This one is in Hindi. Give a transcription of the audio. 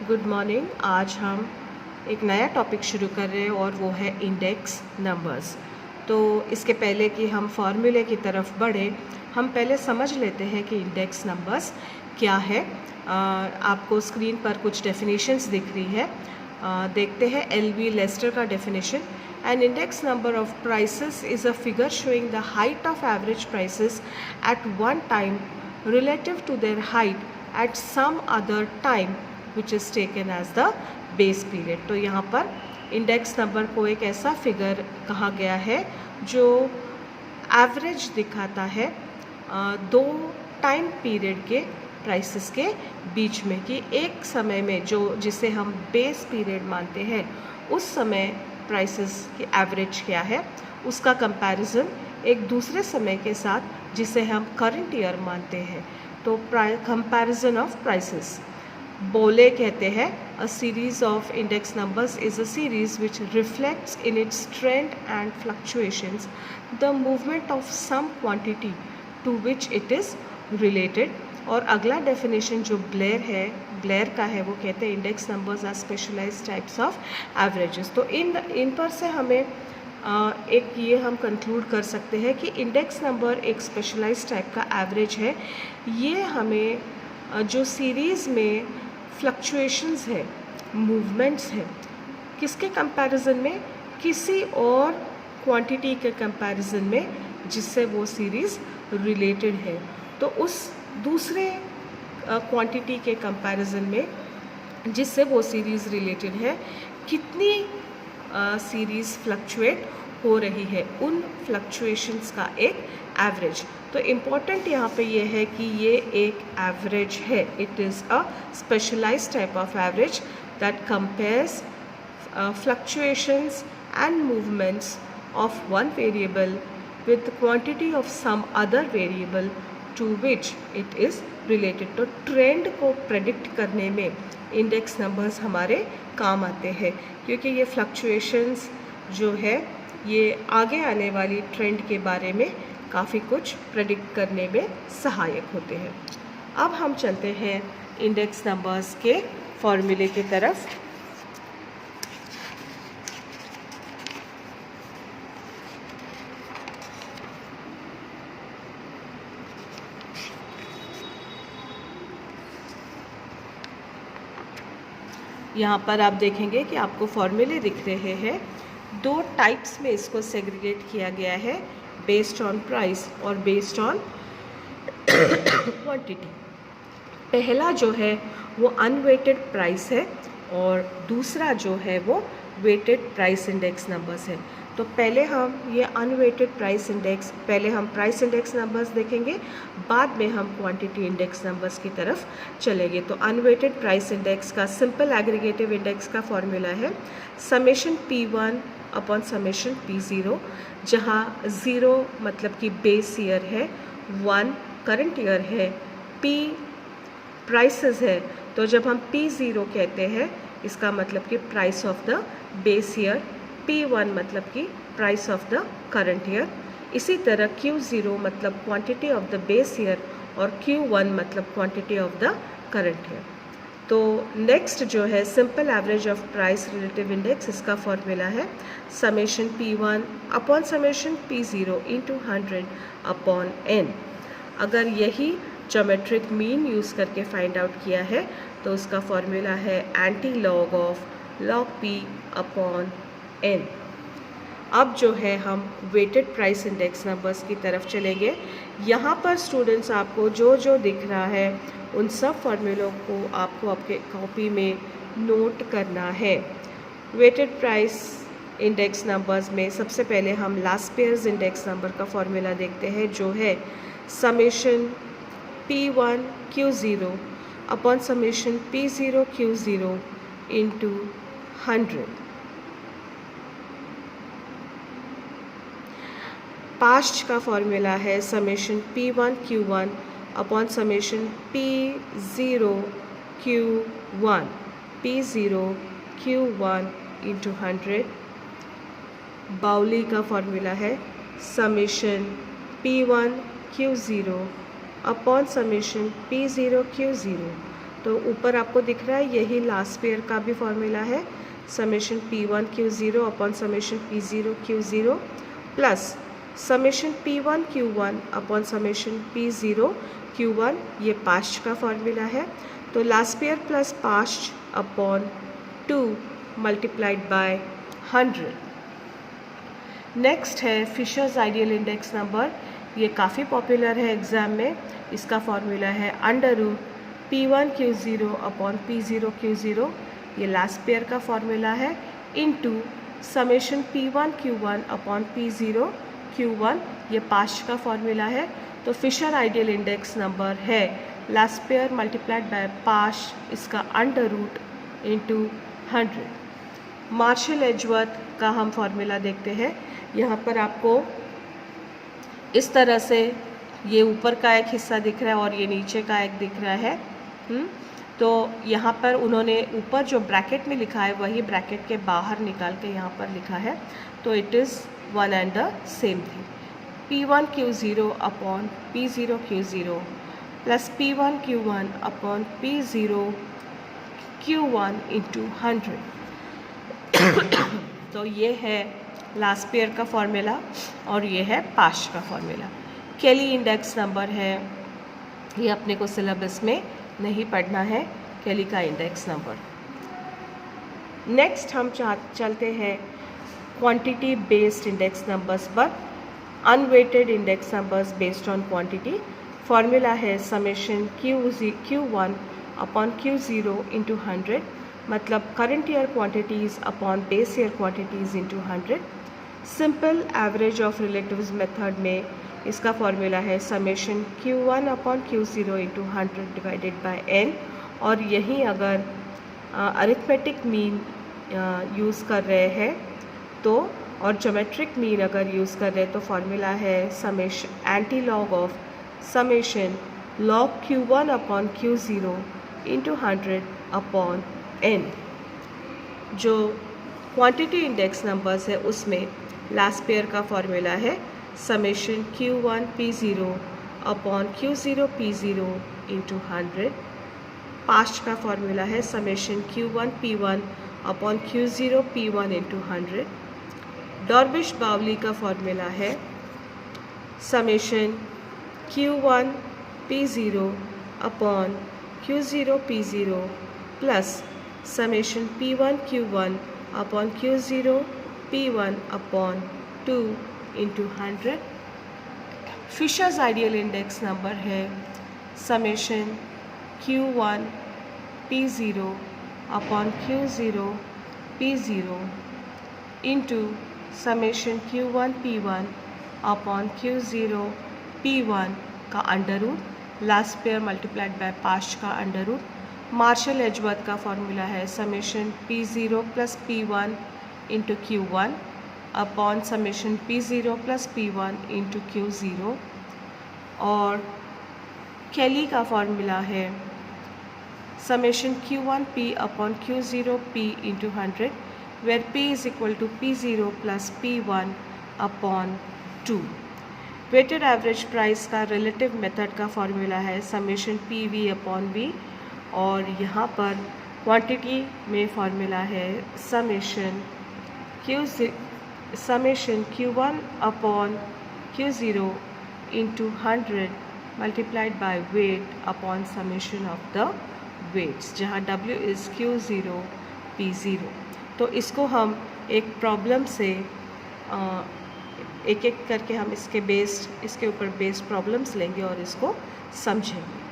Good morning. आज हम एक नया टॉपिक शुरू कर रहे हैं और वो है इंडेक्स नंबर्स। तो इसके पहले कि हम फॉर्मूले की तरफ बढ़े, हम पहले समझ लेते हैं कि इंडेक्स नंबर्स क्या है। आपको स्क्रीन पर कुछ डेफिनेशंस दिख रही है। देखते हैं एलवी लेस्टर का definition. An index number of prices is a figure showing the height of average prices at one time relative to their height at some other time which is taken as the base period। तो यहाँ पर इंडेक्स नंबर को एक ऐसा फिगर कहा गया है जो एवरेज दिखाता है दो टाइम पीरियड के प्राइसेस के बीच में, कि एक समय में जो जिसे हम बेस पीरियड मानते हैं उस समय प्राइसेस की एवरेज क्या है, उसका कंपैरिजन एक दूसरे समय के साथ जिसे हम करंट ईयर मानते हैं। तो कंपैरिजन ऑफ प्राइसेस बोले कहते हैं a series of index numbers is a series which reflects in its trend and fluctuations the movement of some quantity to which it is related. और अगला डेफिनेशन जो ब्लेयर का है, वो कहते हैं index numbers are specialised types of averages. तो इन पर से हमें एक ये हम कंक्लूड कर सकते हैं कि इंडेक्स नंबर एक स्पेशलाइज्ड टाइप का एवरेज है। ये हमें जो सीरीज़ में फ्लक्चुएशंस है, मूवमेंट्स है, किसके कंपैरिजन में, किसी और क्वांटिटी के कंपैरिजन में जिससे वो सीरीज़ रिलेटेड है। तो उस दूसरे क्वांटिटी के कंपैरिजन में जिससे वो सीरीज़ रिलेटेड है, कितनी सीरीज़ फ्लक्चुएट हो रही है, उन फ्लक्चुएशंस का एक एवरेज। तो इम्पॉर्टेंट यहाँ पे ये है कि ये एक एवरेज है। It is a specialised type of average that compares fluctuations and movements of one variable with quantity of some other variable to which it is related. तो ट्रेंड को प्रेडिक्ट करने में इंडेक्स नंबर्स हमारे काम आते हैं, क्योंकि ये फ्लक्चुएशंस जो है ये आगे आने वाली ट्रेंड के बारे में काफ़ी कुछ प्रेडिक्ट करने में सहायक होते हैं। अब हम चलते हैं इंडेक्स नंबर्स के फॉर्मूले की तरफ। यहाँ पर आप देखेंगे कि आपको फॉर्मूले दिख रहे हैं। दो टाइप्स में इसको सेग्रीगेट किया गया है, बेस्ड ऑन प्राइस और बेस्ड ऑन क्वांटिटी। पहला जो है वो अनवेटेड प्राइस है और दूसरा जो है वो वेटेड प्राइस इंडेक्स नंबर्स है। तो पहले हम ये अनवेटेड प्राइस इंडेक्स, पहले हम प्राइस इंडेक्स नंबर्स देखेंगे, बाद में हम क्वांटिटी इंडेक्स नंबर्स की तरफ चलेंगे। तो अनवेटेड प्राइस इंडेक्स का सिंपल एग्रीगेटिव इंडेक्स का फॉर्मूला है summation P1 upon summation P0, जहाँ 0 मतलब कि बेस ईयर है, 1 करंट ईयर है, P प्राइसेस है। तो जब हम P0 कहते हैं इसका मतलब कि price of the base year, P1 मतलब कि price of the current year. इसी तरह Q0 मतलब quantity of the base year और Q1 मतलब quantity of the current year. तो नेक्स्ट जो है simple average of price relative index, इसका फॉर्मूला है summation P1 upon summation P0 into 100 upon n। अगर यही ज्योमेट्रिक मीन यूज़ करके फाइंड आउट किया है तो उसका फॉर्मूला है anti log of log P upon n। अब जो है हम वेटेड प्राइस इंडेक्स नंबर्स की तरफ चलेंगे। यहाँ पर स्टूडेंट्स आपको जो जो दिख रहा है उन सब फॉर्मूलों को आपको आपके कॉपी में नोट करना है। वेटेड प्राइस इंडेक्स नंबर्स में सबसे पहले हम लास्ट पेयर्स इंडेक्स नंबर का फॉर्मूला देखते हैं, जो है summation P1 Q0 upon summation P0 Q0 into 100। Past का फॉर्मूला है summation P1 Q1 upon summation P0 Q1, P0 Q1 into 100। बाउली का फॉर्मूला है summation P1 Q0 upon summation P0 Q0 तो ऊपर आपको दिख रहा है यही लास्ट पेयर का भी फॉर्मूला है, summation P1 Q0 upon summation P0 Q0 plus summation P1 Q1 upon summation P0 Q1, ये पास्ट का फॉर्मूला है। तो last pair plus past upon 2 multiplied by 100। Next है फिशर्स आइडियल इंडेक्स नंबर, ये काफ़ी पॉपुलर है एग्ज़ाम में। इसका फॉर्मूला है under root P1 Q0 upon P0 Q0, ये लास्ट पेयर का फॉर्मूला है, into summation P1 Q1 upon P0 Q1, ये पास्ट का फॉर्मूला है। तो फिशर आइडियल इंडेक्स नंबर है last pair multiplied by Paasche, इसका under root into 100। Marshall Edgeworth का हम फॉर्मूला देखते हैं। यहाँ पर आपको इस तरह से ये ऊपर का एक हिस्सा दिख रहा है और ये नीचे का एक दिख रहा है। तो यहाँ पर उन्होंने ऊपर जो ब्रैकेट में लिखा है वही ब्रैकेट के बाहर निकाल के यहाँ पर लिखा है। तो it is one and the same thing, P1 Q0 upon P0 Q0 plus P1 Q1 upon P0 Q1 into 100। तो ये है लास्ट पेयर का फॉर्मूला और ये है पास्ट का फॉर्मूला। केली इंडेक्स नंबर है, ये अपने को सिलेबस में नहीं पढ़ना है, केली का इंडेक्स नंबर। नेक्स्ट हम चलते हैं क्वांटिटी बेस्ड इंडेक्स नंबर्स पर। Unweighted index numbers based on quantity, formula है summation Q1 upon Q0 into 100, मतलब current year quantities upon base year quantities into 100। Simple average of relatives method में इसका फॉर्मूला है summation Q1 upon Q0 into 100 divided by n, और यहीं अगर अरिथमेटिक मीन यूज़ कर रहे हैं तो, और ज्योमेट्रिक मीन अगर यूज़ कर रहे हैं तो फॉर्मूला है summation anti log of summation log Q1 upon Q0 into 100 upon n। जो क्वांटिटी इंडेक्स नंबर्स है उसमें लास्ट पेयर का फॉर्मूला है summation Q1 P0 upon Q0 P0 into 100। Past का फॉर्मूला है summation Q1 P1 upon Q0 P1 into 100। डॉर्बिश बावली का फॉर्मूला है summation Q1 P0 upon Q0 P0 plus summation P1 Q1 upon Q0 P1 upon 2 into 100। Fishers ideal index number है summation Q1 P0 upon Q0 P0 into summation Q1 P1 upon Q0 P1 का under root, last pair multiplied by past का अंडर रूट। मार्शल एजवर्थ का फॉर्मूला है summation P0 plus P1 into Q1 upon summation P0 plus P1 into Q0। और केली का फॉर्मूला है summation Q1 P upon Q0 P into 100, where P is equal to P0 plus P1 upon 2। Weighted average price का रिलेटिव मेथड का फॉर्मूला है समेशन PV अपॉन V, और यहाँ पर क्वांटिटी में फॉर्मूला है summation Q1 upon Q0 into 100 multiplied by weight upon summation of the weights, जहाँ W इज़ Q0 P0। तो इसको हम एक प्रॉब्लम से एक एक करके हम इसके ऊपर बेस्ड प्रॉब्लम्स लेंगे और इसको समझेंगे।